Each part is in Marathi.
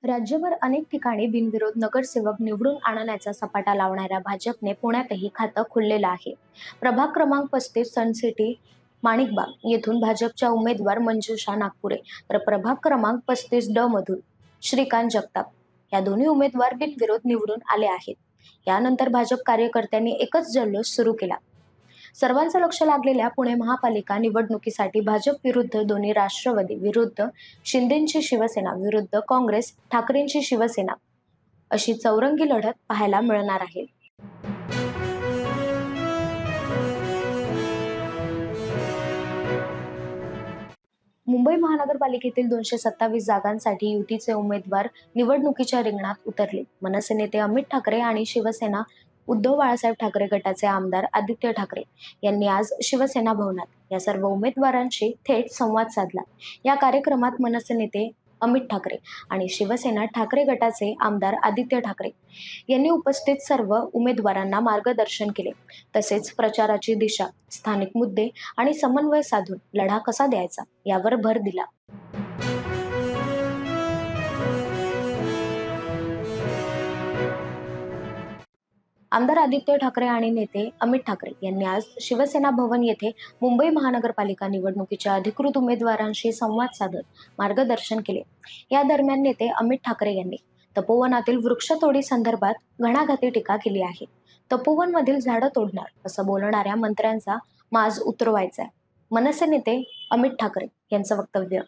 राज्यभर अनेक ठिकाणी बिनविरोध नगरसेवक निवडून आणण्याचा सपाटा लावणाऱ्या भाजपने पुण्यातही खातं खुललेलं आहे. प्रभाग क्रमांक 35 सनसिटी माणिकबाग येथून भाजपच्या उमेदवार मंजुषा नागपुरे तर प्रभाग क्रमांक 35 ड मधून श्रीकांत जगताप या दोन्ही उमेदवार बिनविरोध निवडून आले आहेत. यानंतर भाजप कार्यकर्त्यांनी एकच जल्लोष सुरू केला. सर्वांचं लक्ष लागलेल्या पुणे महापालिका निवडणुकीसाठी भाजप विरुद्ध दोन्ही राष्ट्रवादी विरुद्ध शिंदेंची शिवसेना विरुद्ध काँग्रेस ठाकरेंची शिवसेना अशी चौरंगी लढत पाहायला मिळणार आहे. मुंबई महानगरपालिकेतील 227 जागांसाठी युतीचे उमेदवार निवडणुकीच्या रिंगणात उतरले. मनसे नेते अमित ठाकरे आणि शिवसेना उद्धव बाळासाहेब ठाकरे गटाचे आमदार आदित्य ठाकरे यांनी आज शिवसेना भवनात या सर्व उमेदवारांशी थेट संवाद साधला. या कार्यक्रमात मनसे नेते अमित ठाकरे आणि शिवसेना ठाकरे गटाचे आमदार आदित्य ठाकरे यांनी उपस्थित सर्व उमेदवारांना मार्गदर्शन केले. तसेच प्रचाराची दिशा, स्थानिक मुद्दे आणि समन्वय साधून लढा कसा द्यायचा यावर भर दिला. आमदार आदित्य ठाकरे आणि नेते अमित ठाकरे यांनी आज शिवसेना भवन येथे मुंबई महानगरपालिका निवडणुकीच्या अधिकृत उमेदवारांशी संवाद साधत मार्गदर्शन केले. या दरम्यान नेते अमित ठाकरे यांनी तपोवनातील वृक्षतोडी संदर्भात घणाघाती टीका केली आहे. तपोवनमधील झाडं तोडणार असं बोलणाऱ्या मंत्र्यांचा माज उतरवायचा, मनसे नेते अमित ठाकरे यांचं वक्तव्य.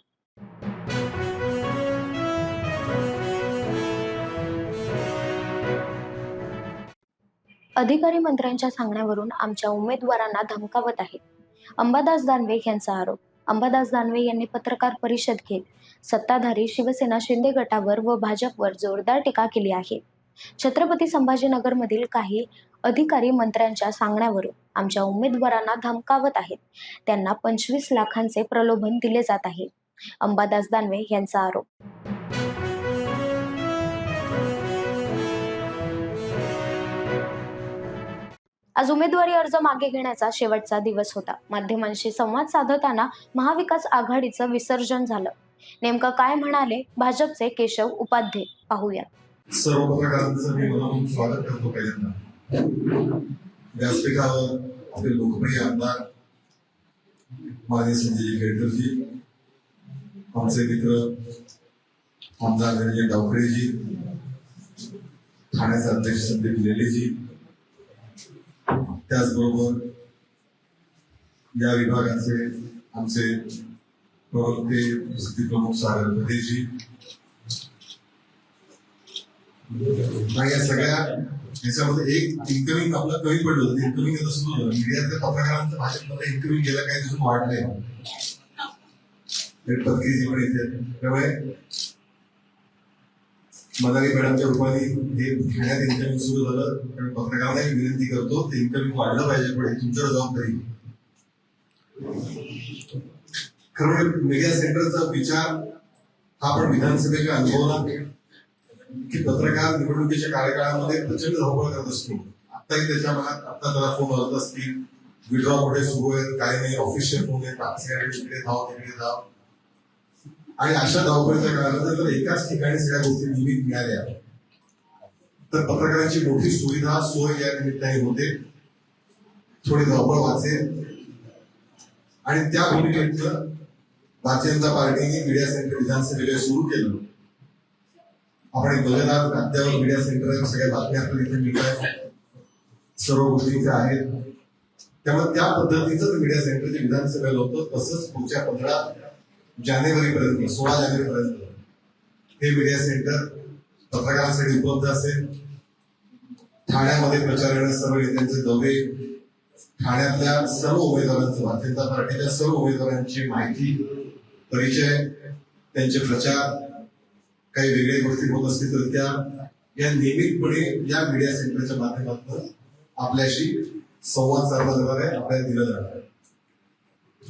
अधिकारी मंत्र्यांच्या सांगण्यावरून आमच्या उमेदवारांना धमकावत आहेत, अंबादास दानवे यांचा आरोप. अंबादास दानवे यांनी पत्रकार परिषद घेत सत्ताधारी शिवसेना शिंदे गटावर व भाजपवर जोरदार टीका केली आहे. छत्रपती संभाजीनगरमधील काही अधिकारी मंत्र्यांच्या सांगण्यावरून आमच्या उमेदवारांना धमकावत आहेत. त्यांना 25 लाखांचे प्रलोभन दिले जात आहे, अंबादास दानवे यांचा आरोप. आज उमेदवारी अर्ज मागे घेण्याचा शेवटचा दिवस होता. माध्यमांशी संवाद साधताना महाविकास आघाडीचं विसर्जन झालं. नेमकं काय म्हणाले भाजपचे केशव उपाध्ये, पाहूया. सर्व पत्रकारांचं मी मनापासून स्वागत करतो. पहिल्यांदा व्यासपीठावर आपले लोकप्रिय आमदार माजी संजय खेडकरजी, आमचे मित्र आमदार धनंजय डावखरेजी, ठाण्याचे अध्यक्ष संदीप लेलेजी, त्याचबरोबर या विभागाचे आमचे प्रवक्ते प्रमुख सागर पटेलजी आणि या सगळ्या याच्यामध्ये एक इन्कमिंग आपलं कमी पडलं होतं. इन्कमिंग आता सुरू झालं. मीडियातल्या पत्रकारांचं भाजपमध्ये इन्कमिंग गेल्या काही दिवसांनी वाढलंय. पत्रीजी पण येते. त्यामुळे मदारी मॅडमच्या रूपाने हे ठाण्यात इन्कमिंग सुरू झालं. त्यामुळे पत्रकारांना विनंती करतो ते इन्कमिंग वाढलं पाहिजे, पण तुमच्यावर जबाबदारी. खरं मीडिया सेंटरचा विचार हा आपण विधानसभेच्या अनुभवला की पत्रकार निवडणुकीच्या कार्यकाळामध्ये प्रचंड धावपळ करत असतो. आताही त्याच्या मनात आता त्याला फोन होत असतील, विड्रॉ कुठे सुरू आहेत, काय नाही, ऑफिशियल फोन आहेत, इकडे धाव तिकडे धाव. आणि अशा धावपळीच्या काळामध्ये जर एकाच ठिकाणी सगळ्या गोष्टी नियमित मिळाल्या तर पत्रकारांची मोठी सुविधा सोय या निमित्ताने होते, थोडी धावपळ वाचेल. आणि त्या भूमिकेतलं भारतीय जनता पार्टीने मीडिया सेंटर विधानसभेला सुरू केलं. आपण एक बघत आहात खात्यावर मीडिया सेंटर सगळ्या बातम्या इथे मिळतात, सर्व गोष्टी आहेत. त्यामुळे त्या पद्धतीचं मीडिया सेंटर जे विधानसभेला होतं तसंच पुढच्या 15 जानेवारीपर्यंत 16 जानेवारीपर्यंत हे मीडिया सेंटर पत्रकारांसाठी उपलब्ध असेल. ठाण्यामध्ये प्रचार सर्व नेत्यांचे दौरे, ठाण्यातल्या सर्व उमेदवारांचं, भारतीय जनता पार्टीच्या सर्व उमेदवारांची माहिती, परिचय, त्यांचे प्रचार, काही वेगळ्या गोष्टी होत असतील तर त्या या नियमितपणे या मीडिया सेंटरच्या माध्यमातून आपल्याशी संवाद साधला जाणार आहे, आपल्याला दिला जाणार आहे.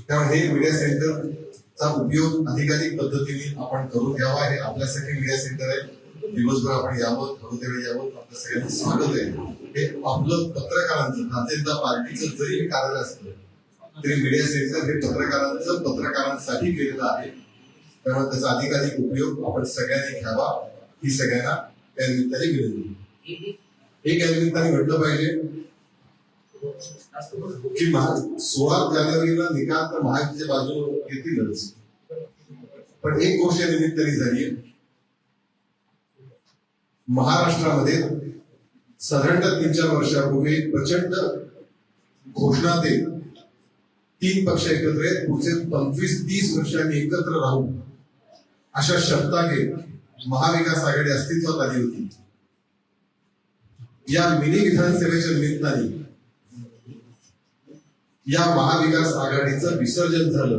त्यामुळे हे मीडिया सेंटरचा उपयोग अधिकाधिक पद्धतीने आपण करून घ्यावा. हे आपल्यासाठी मीडिया सेंटर आहे. दिवसभर आपण यावं, थोडं वेळ यावं, आपलं सगळ्यांचं स्वागत आहे. हे आपलं पत्रकारांचं, भारतीय जनता पार्टीचं जरी हे कार्यालय असतं तरी मीडिया सेंटर हे पत्रकारांसाठी केलेलं आहे. त्यामुळे त्याचा अधिकाधिक उपयोग आपण सगळ्यांनी घ्यावा. ही सगळ्यांना त्या निमित्ताने विनंती. एक या निमित्ताने म्हटलं पाहिजे की 16 जानेवारीला निकाल तर महायुतीच्या बाजूने येतीलच, पण एक गोष्ट या निमित्ताने झाली. महाराष्ट्रामध्ये साधारणतः 3-4 वर्षापूर्वी प्रचंड घोषणा देत 3 पक्ष एकत्र आहेत, पुढचे 25-30 वर्षांनी एकत्र राहू अशा शब्दा घेत महाविकास आघाडी अस्तित्वात आली होती. या मिनी विधानसभेच्या निमित्ताने या महाविकास आघाडीचं विसर्जन झालं.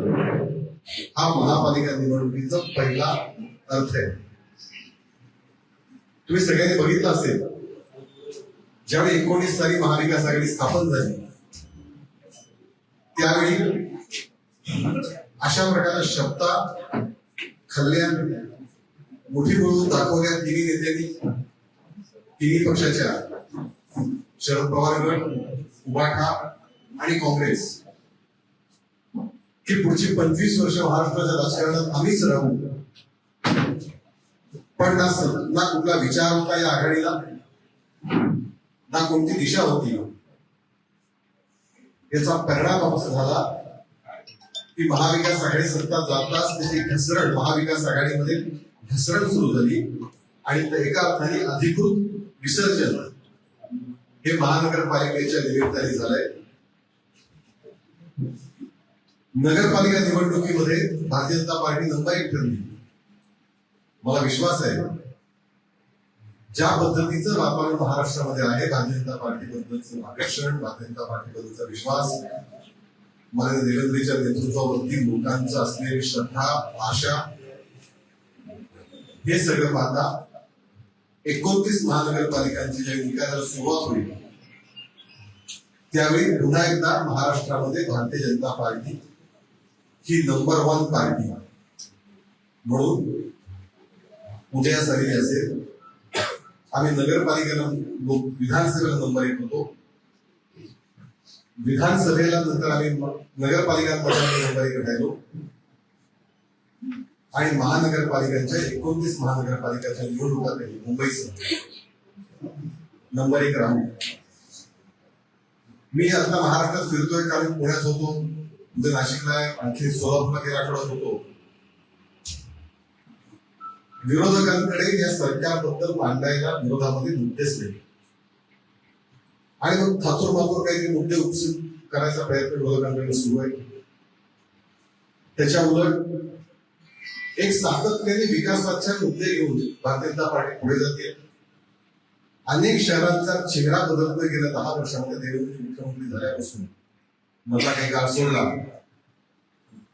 हा महापालिका निवडणुकीचा पहिला अर्थ आहे. तुम्ही सगळ्यांनी बघितलं असेल, ज्यावेळी 19 साली महाविकास आघाडी स्थापन झाली त्यावेळी अशा प्रकारच्या शब्दा खल्ल्या मोठी बोलून दाखवल्या तिन्ही नेत्यांनी, तिन्ही पक्षाच्या शरद पवार गट, उभाठा आणि काँग्रेस, की पुढची 25 वर्ष महाराष्ट्राच्या राजकारणात आम्हीच राहू. पण ना कुठला विचार होता या आघाडीला, ना कोणती दिशा होती. याचा परिणाम असा झाला की महाविकास आघाडी सत्ता जाताच त्याची घसरण, महाविकास आघाडीमध्ये घसरण सुरू झाली आणि एका अर्थाने अधिकृत विसर्जन हे महानगरपालिकेच्या निमित्ताने झालंय. नगरपालिका निवडणुकीमध्ये भारतीय जनता पार्टी नंबर 1 ठरली. मला विश्वास आहे ज्या पद्धतीचं वातावरण महाराष्ट्रामध्ये आहे, भारतीय जनता पार्टीबद्दलचं आकर्षण, भारतीय जनता पार्टीबद्दलचा विश्वास, माननीय देवेंद्रजीच्या नेतृत्वावरती लोकांचं असलेली श्रद्धा, आशा, हे सगळं पाहता 29 महानगरपालिकांची ज्यावेळी निकालाला सुरुवात होईल त्यावेळी पुन्हा एकदा महाराष्ट्रामध्ये भारतीय जनता पार्टी ही नंबर 1 पार्टी म्हणून उदया झालेली असेल. आम्ही नगरपालिकेला विधानसभेला नंबर 1 होतो, विधानसभेला नंतर आम्ही नगरपालिकांमध्ये नंबर 1 राहिलो आणि महानगरपालिकांच्या 29 महानगरपालिकांच्या निवडणुकातही मुंबईसह नंबर 1 राहू. मी आता महाराष्ट्रात फिरतोय, कारण पुण्यात होतो, उद्या नाशिकला आहे, आणखी सोलापूरला गेल्या आठवड्यात होतो. विरोधकांकडे या सरकारबद्दल मांडायला विरोधामध्ये मुद्देच नाही आणि मग थातूर मातूर काहीतरी मुद्दे उपस्थित करायचा प्रयत्न विरोधकांकडे सुरू आहे. त्याच्या उलट एक सातत्याने विकासाचे मुद्दे घेऊन भारतीय जनता पार्टी पुढे जाते. अनेक शहरांचा चेहरा बदलतोय गेल्या 10 वर्षांमध्ये. देवेंद्र मुख्यमंत्री झाल्यापासून मधला काही काळ सोडला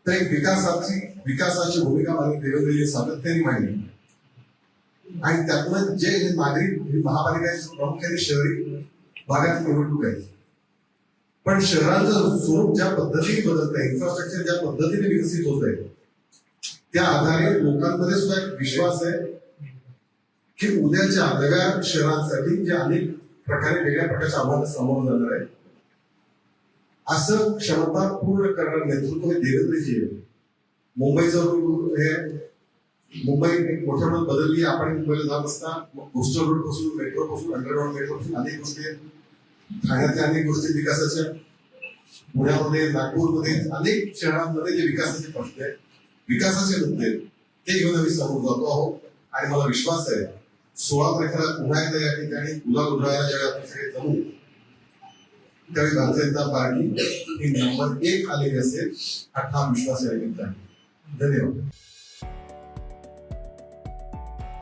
तर एक विकासाची भूमिका माननीय देवेंद्रजी सातत्याने मांडली आणि त्यातून जे नागरिक महापालिकेचे प्रामुख्याने शहरी भागात निवडणूक आहे, पण शहरांचं स्वरूप ज्या पद्धतीने बदलत आहे, इन्फ्रास्ट्रक्चर ज्या पद्धतीने विकसित होत आहे, त्या आधारे लोकांमध्ये सुद्धा एक विश्वास आहे की उद्याच्या नव्या शहरांसाठी जे अनेक प्रकारे वेगळ्या प्रकारच्या आव्हानांना सामोरं जाणार आहे, असं क्षमता पूर्ण करणारं नेतृत्व हे देवेंद्रजी आहे. मुंबईचं हे मुंबई एक मोठ्या प्रमाणात बदलली. आपण मुंबईला जात असता कोस्टल रोड पासून, मेट्रो पासून, अंडरग्राउंड मेट्रो पासून अनेक गोष्टी आहेत. ठाण्यातल्या अनेक गोष्टी विकासाच्या, पुण्यामध्ये, नागपूरमध्ये, अनेक शहरांमध्ये जे विकासाचे प्रश्न आहेत, विकासाचे मुद्दे आहेत, ते घेऊन आम्ही समोर जातो आहोत. आणि मला विश्वास आहे 16 तारखेला पुन्हा एकदा या ठिकाणी गुलाल उधळायला ज्यावेळी आपण सगळे जमू त्यावेळी भारतीय जनता पार्टी ही नंबर 1 आलेली असेल हा ठाम विश्वास या निमित्ताने. धन्यवाद.